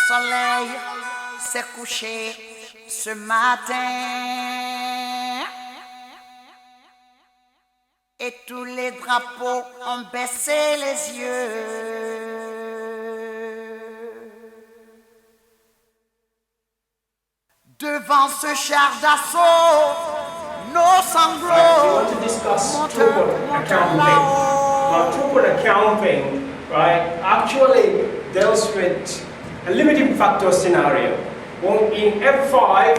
soleil s'est couché ce matin et tous les drapeaux ont baissé les yeux. Devant ce char d'assaut, nos sanglots montent là-haut. Now, throughput accounting, right, actually deals with a limiting factor scenario. Well, in F5,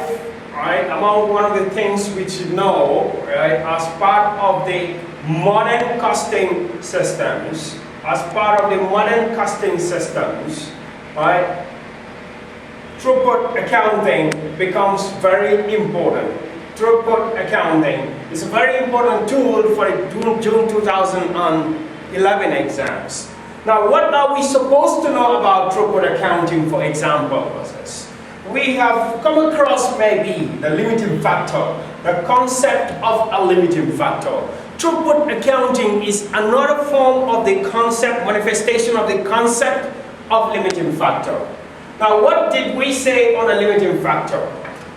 right, among one of the things which you know, right, as part of the modern costing systems, right, throughput accounting becomes very important. Throughput accounting is a very important tool for the June 2011 exams. Now, what are we supposed to know about throughput accounting for exam purposes? We have come across maybe the limiting factor, the concept of a limiting factor. Throughput accounting is another form of the concept, manifestation of the concept of limiting factor. Now, what did we say on a limiting factor?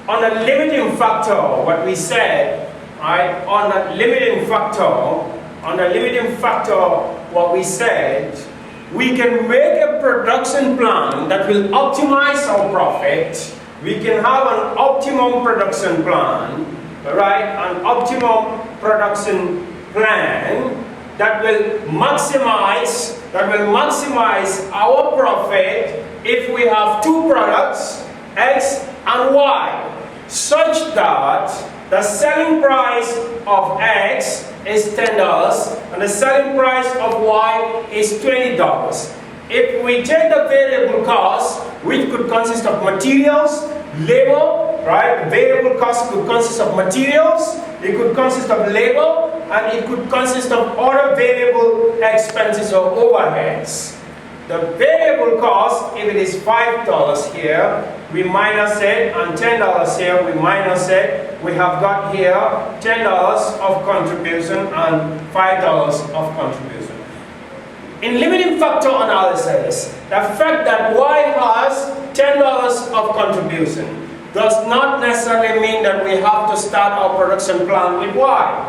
On a limiting factor, what we said, right, on a limiting factor, what we said, we can make a production plan that will optimize our profit. We can have an optimum production plan, right, an optimum production plan that will maximize our profit if we have two products, X and Y, such that the selling price of X is $10 and the selling price of Y is $20. If we take the variable cost, which could consist of materials, labor, right? Variable cost could consist of materials, it could consist of labor, and it could consist of other variable expenses or overheads. The variable cost, if it is $5 here, we minus it, and $10 here, we minus it. We have got here $10 of contribution and $5 of contribution. In limiting factor analysis, the fact that Y has $10 of contribution does not necessarily mean that we have to start our production plan with Y.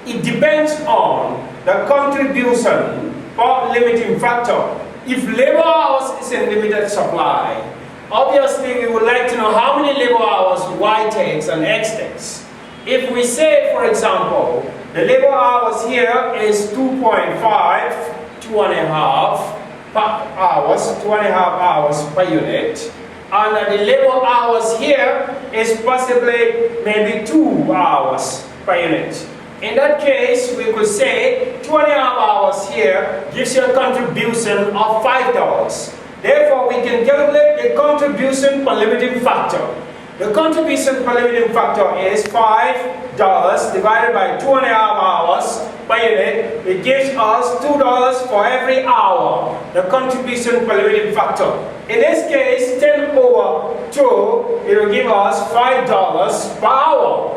It depends on the contribution or limiting factor. If labor hours is in limited supply, obviously we would like to know how many labor hours Y takes and X takes. If we say, for example, the labor hours here is 2.5, 2.5 hours per unit, and the labor hours here is possibly maybe 2 hours per unit. In that case, we could say 2.5 hours here gives you a contribution of $5. Therefore, we can calculate the contribution per limiting factor. The contribution per limiting factor is $5 divided by 2.5 hours per unit. It gives us $2 for every hour. The contribution per limiting factor. In this case, 10 over 2, it will give us $5 per hour.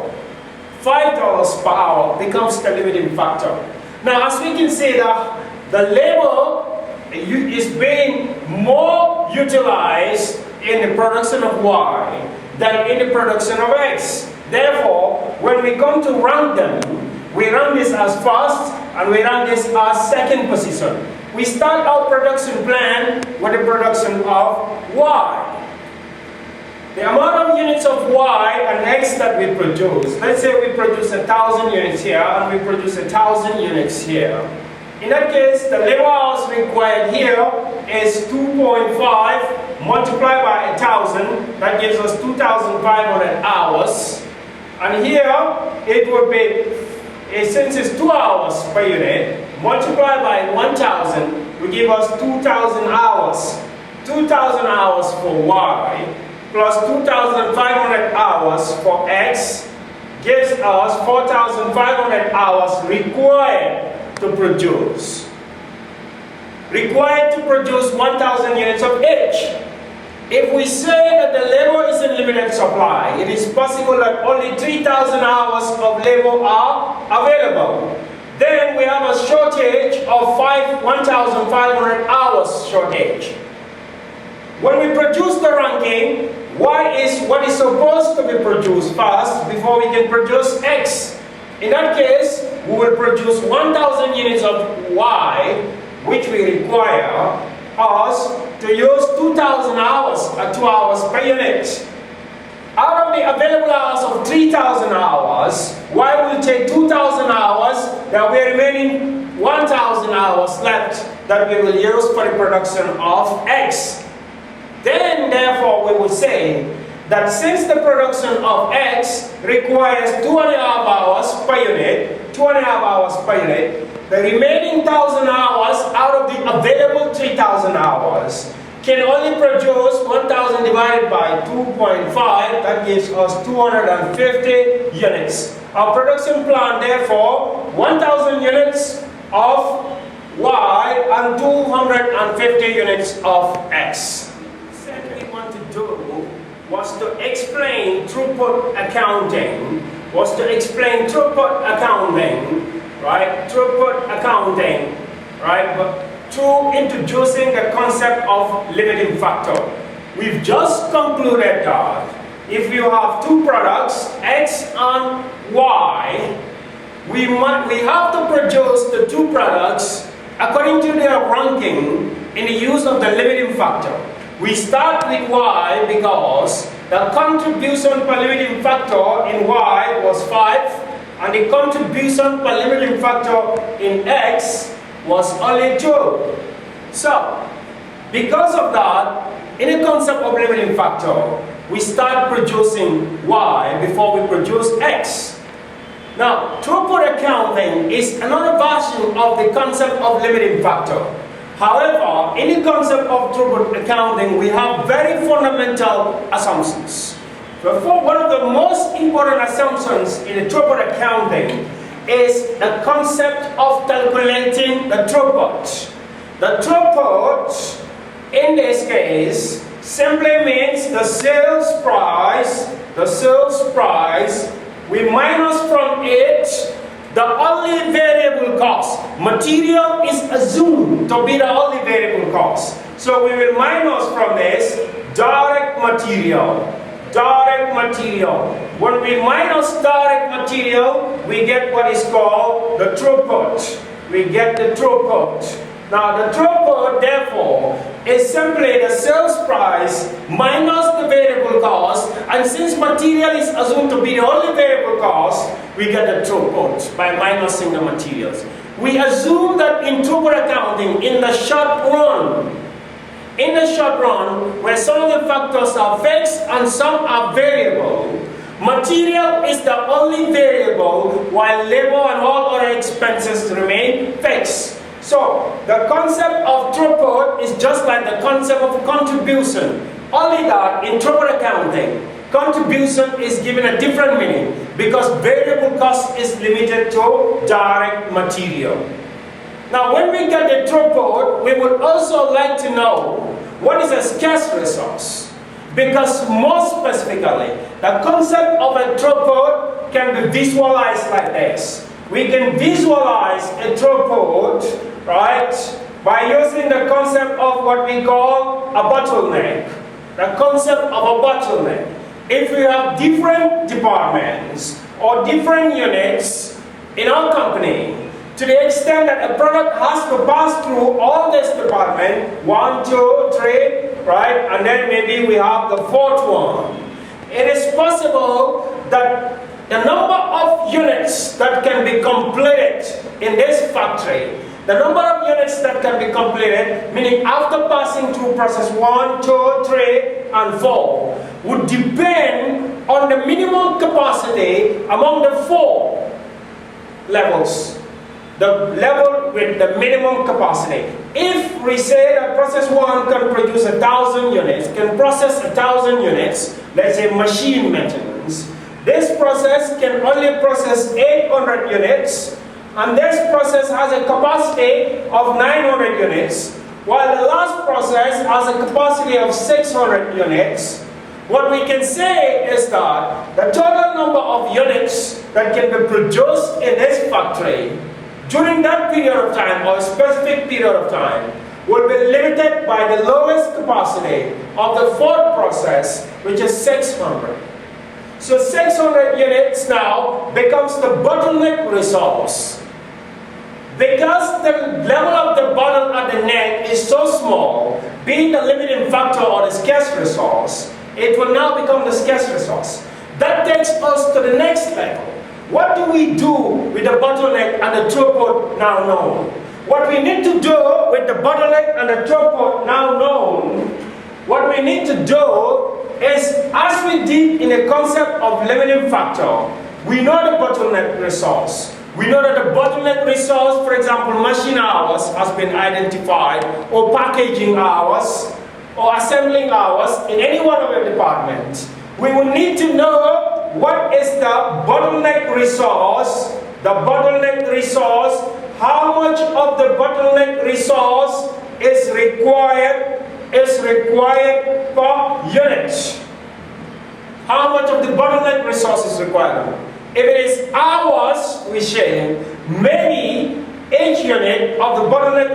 $5 per hour becomes the limiting factor. Now, as we can see, that the labor is being more utilized in the production of Y than in the production of X. Therefore, when we come to rank them, we rank this as first and we rank this as second position. We start our production plan with the production of Y. The amount of units of Y and X that we produce, let's say we produce 1,000 units here and we produce 1,000 units here. In that case, the labor hours required here is 2.5 multiplied by 1,000, that gives us 2,500 hours. And here, it would be, since it's 2 hours per unit, multiplied by 1,000 will give us 2,000 hours. 2,000 hours for Y plus 2,500 hours for X gives us 4,500 hours required to produce. Required to produce 1,000 units of each. If we say that the labor is in limited supply, it is possible that only 3,000 hours of labor are available. Then we have a shortage of 1,500 hours shortage. When we produce the ranking, Y is what is supposed to be produced first before we can produce X. In that case, we will produce 1,000 units of Y, which we require us to use 2,000 hours at 2 hours per unit. Out of the available hours of 3,000 hours, Y will take 2,000 hours, there will be remaining 1,000 hours left that we will use for the production of X. Then, therefore, we will say that since the production of X requires 2.5 hours per unit, 2.5 hours per unit, the remaining 1,000 hours out of the available 3,000 hours can only produce 1,000 divided by 2.5, that gives us 250 units. Our production plan, therefore, 1,000 units of Y and 250 units of X. Was to explain throughput accounting, right? But through introducing the concept of limiting factor. We've just concluded that if you have two products, X and Y, we have to produce the two products according to their ranking in the use of the limiting factor. We start with Y because the contribution per limiting factor in Y was 5 and the contribution per limiting factor in X was only 2. So, because of that, in the concept of limiting factor, we start producing Y before we produce X. Now, throughput accounting is another version of the concept of limiting factor. However, in the concept of throughput accounting, we have very fundamental assumptions. Therefore, one of the most important assumptions in the throughput accounting is the concept of calculating the throughput. The throughput, in this case, simply means the sales price, we minus from it the only variable cost. Material is assumed to be the only variable cost. So we will minus from this direct material. When we minus direct material, we get what is called the throughput. Now the throughput, therefore, is simply the sales price minus the variable cost, and since material is assumed to be the only variable cost, we get the throughput by minusing the materials. We assume that in throughput accounting, in the short run, where some of the factors are fixed and some are variable, material is the only variable while labor and all other expenses remain fixed. So, the concept of throughput is just like the concept of contribution. Only that in throughput accounting, contribution is given a different meaning because variable cost is limited to direct material. Now, when we get the throughput, we would also like to know what is a scarce resource. Because more specifically, the concept of a throughput can be visualized like this. We can visualize a throughput, right, by using the concept of what we call a bottleneck. The concept of a bottleneck. If we have different departments or different units in our company, to the extent that a product has to pass through all this department, 1, 2, 3, right, and then maybe we have the fourth one. It is possible that the number of units that can be completed in this factory, the number of units that can be completed, meaning after passing through process 1, 2, 3, and 4, would depend on the minimum capacity among the 4 levels. The level with the minimum capacity. If we say that process 1 can produce 1,000 units, can process 1,000 units, let's say machine maintenance, this process can only process 800 units, and this process has a capacity of 900 units, while the last process has a capacity of 600 units. What we can say is that the total number of units that can be produced in this factory during that period of time, or a specific period of time, will be limited by the lowest capacity of the fourth process, which is 600. So 600 units now becomes the bottleneck resource. Because the level of the bottle at the neck is so small, being the limiting factor or the scarce resource, it will now become the scarce resource. That takes us to the next level. What do we do with the bottleneck and the throughput now known? What we need to do with the bottleneck and the throughput now known, what we need to do is, as we did in the concept of limiting factor, we know the bottleneck resource. We know that the bottleneck resource, for example, machine hours has been identified, or packaging hours, or assembling hours in any one of the departments. We will need to know what is the bottleneck resource, how much of the bottleneck resource is required per unit. How much of the bottleneck resource is required? If it is hours, we say, maybe each unit of the bottleneck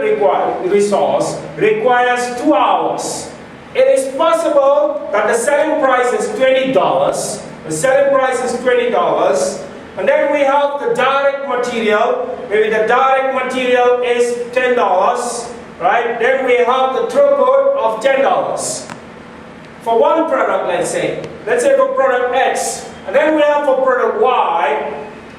resource requires 2 hours. It is possible that the selling price is $20. The selling price is $20. And then we have the direct material. Maybe the direct material is $10, right? Then we have the throughput of $10 for one product, let's say for product X. And then we have for product Y,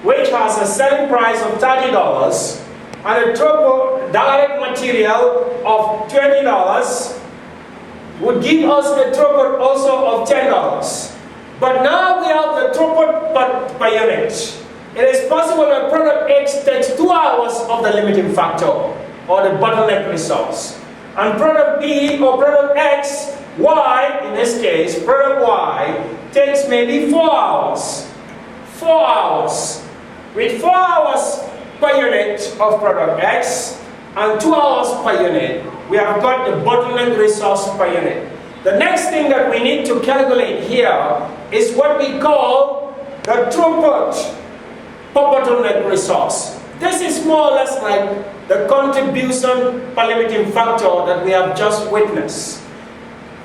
which has a selling price of $30 and a throughput direct material of $20 would give us a throughput also of $10. But now we have the throughput per unit. It is possible that product X takes 2 hours of the limiting factor or the bottleneck resource. And product B or product X, Y, in this case, product Y, takes maybe 4 hours. 4 hours. With 4 hours per unit of product X and 2 hours per unit, we have got the bottleneck resource per unit. The next thing that we need to calculate here is what we call the throughput per bottleneck resource. This is more or less like the contribution per limiting factor that we have just witnessed.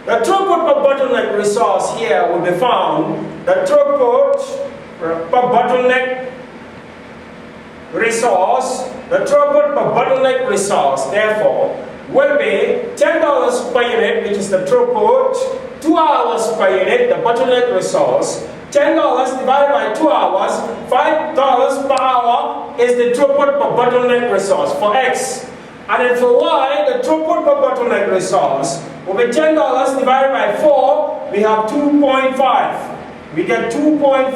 The throughput per bottleneck resource here will be found. The throughput per bottleneck resource, therefore, will be $10 per unit, which is the throughput, 2 hours per unit, the bottleneck resource, $10 divided by 2 hours, $5 per hour is the throughput per bottleneck resource for X. And then for Y, the throughput per bottleneck resource will be $10 divided by 4, we have 2.5. We get $2.5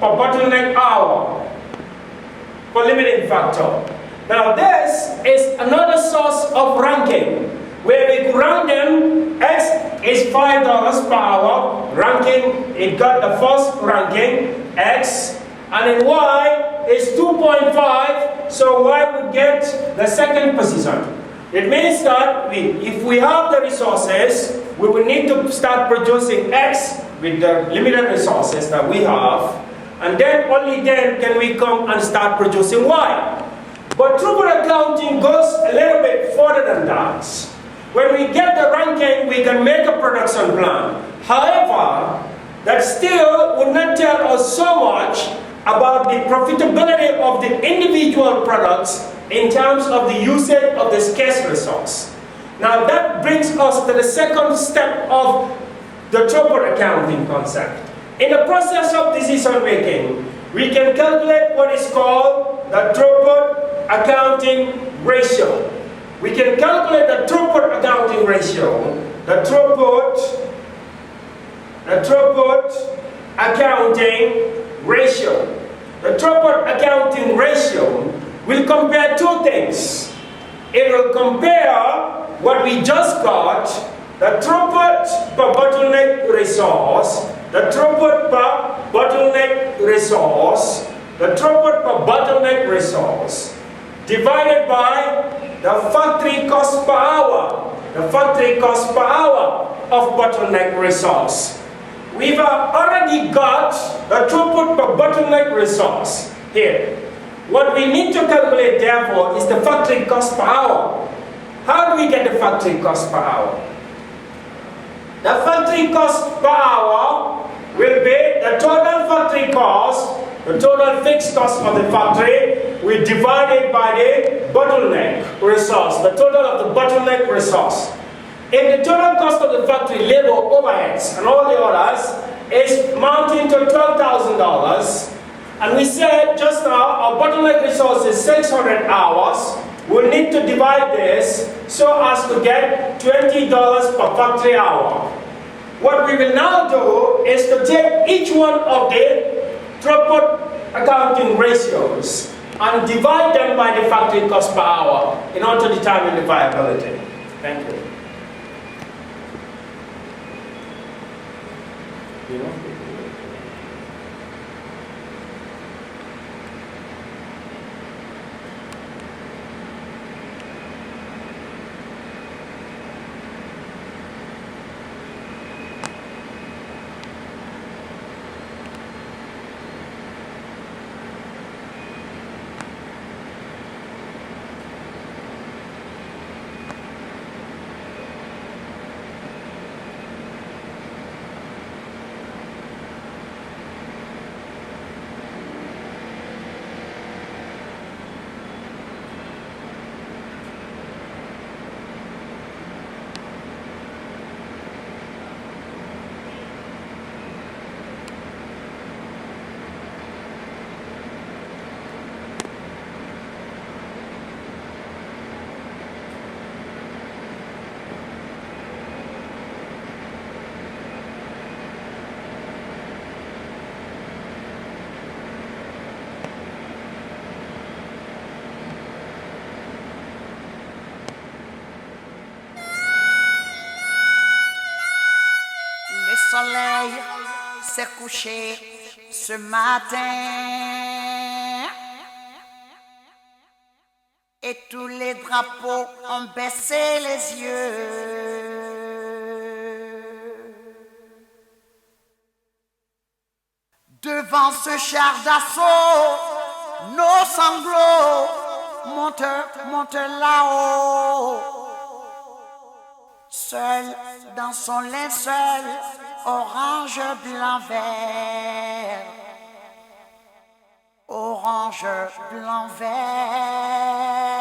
per bottleneck hour for limiting factor. Now this is another source of ranking, where we could rank them. X is $5 per hour, ranking, it got the first ranking, X, and then Y is 2.5, so Y would get the second position. It means that if we have the resources, we will need to start producing X with the limited resources that we have, and then only then can we come and start producing Y. But throughput accounting goes a little bit further than that. When we get the ranking, we can make a production plan. However, that still would not tell us so much about the profitability of the individual products in terms of the usage of the scarce resource. Now that brings us to the second step of the throughput accounting concept. In the process of decision making, we can calculate what is called the throughput accounting ratio. We can calculate the throughput accounting ratio. The throughput accounting ratio. The throughput accounting ratio will compare two things. It will compare what we just got, the throughput per bottleneck resource, the throughput per bottleneck resource, the throughput per bottleneck resource, divided by the factory cost per hour, the factory cost per hour of bottleneck resource. We've already got the throughput per bottleneck resource here. What we need to calculate, therefore, is the factory cost per hour. How do we get the factory cost per hour? The factory cost per hour will be the total factory cost, the total fixed cost of the factory, we divide it by the bottleneck resource, the total of the bottleneck resource. If the total cost of the factory, labor, overheads, and all the others is mounting to $12,000, and we said just now our bottleneck resource is 600 hours, we'll need to divide this so as to get $20 per factory hour. What we will now do is to take each one of the throughput accounting ratios and divide them by the factory cost per hour in order to determine the viability. Thank you. Le soleil s'est couché ce matin et tous les drapeaux ont baissé les yeux. Devant ce char d'assaut, nos sanglots montent là-haut. Seul dans son linceul, orange, blanc, vert. Orange, blanc, vert.